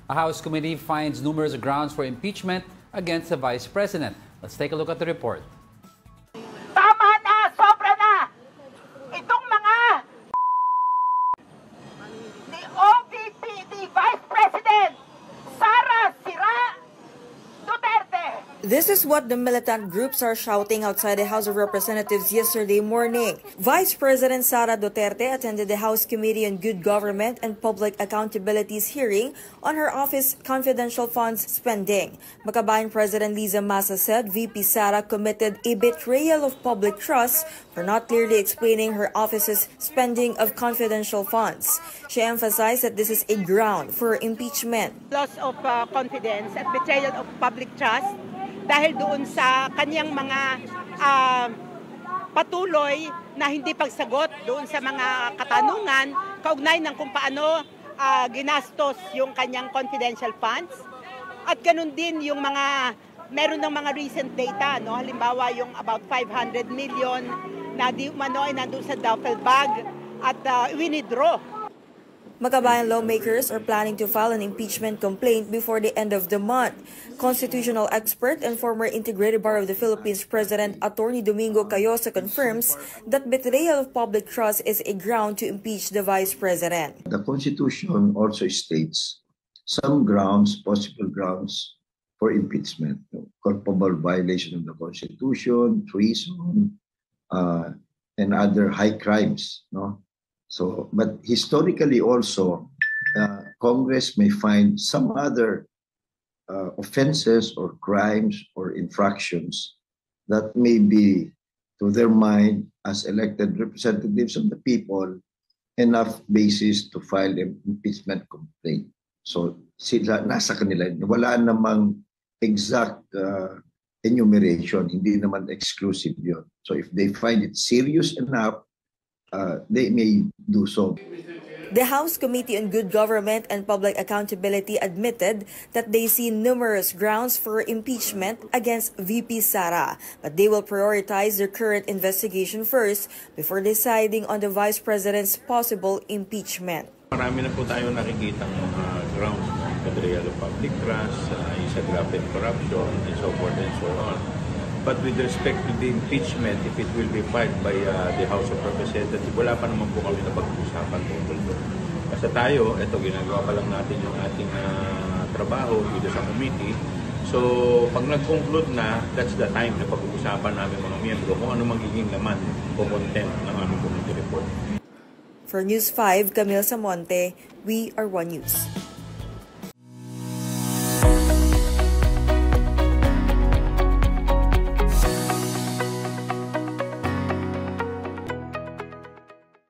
A House committee finds numerous grounds for impeachment against the Vice President. Let's take a look at the report. Tama na! Sobra na! Itong mga ni OVP, ni Vice President Sara Duterte. This is what the militant groups are shouting outside the House of Representatives yesterday morning. Vice President Sara Duterte attended the House Committee on Good Government and Public Accountability's hearing on her office confidential funds spending. Makabayan President Liza Massa said VP Sara committed a betrayal of public trust for not clearly explaining her office's spending of confidential funds. She emphasized that this is a ground for impeachment. Loss of confidence at betrayal of public trust dahil doon sa kanyang mga patuloy na hindi pagsagot doon sa mga katanungan kaugnay ng kung paano ginastos yung kanyang confidential funds. At ganun din yung meron ng mga recent data, no? Halimbawa yung about 500 million na di umano ay nandun sa duffel bag at winidraw. Makabayan lawmakers are planning to file an impeachment complaint before the end of the month. Constitutional expert and former Integrated Bar of the Philippines President Attorney Domingo Cayosa confirms that betrayal of public trust is a ground to impeach the Vice President. The Constitution also states some grounds, possible grounds for impeachment. Culpable violation of the Constitution, treason, and other high crimes, no? So, but historically also, Congress may find some other offenses or crimes or infractions that may be, to their mind, as elected representatives of the people, enough basis to file an impeachment complaint. So, sila, nasa kanila, wala namang exact enumeration, hindi naman exclusive yun. So, if they find it serious enough, they may do so. The House Committee on Good Government and Public Accountability admitted that they see numerous grounds for impeachment against VP Sara, but they will prioritize their current investigation first before deciding on the Vice President's possible impeachment. Marami na po tayo nakikita ng grounds, betrayal of public trust, aggravated corruption, and so forth and so on. But with respect to the impeachment, if it will be filed by the House of Representatives, wala pa naman po kami na pag-usapan tungkol doon. Basta tayo, ito ginagawa pa lang natin yung ating trabaho dito sa committee. So, pag nag-conclude na, that's the time na pag-uusapan namin mga miyembro kung ano magiging laman o content ng aming committee report. For News 5, Camille Samonte, We Are One News.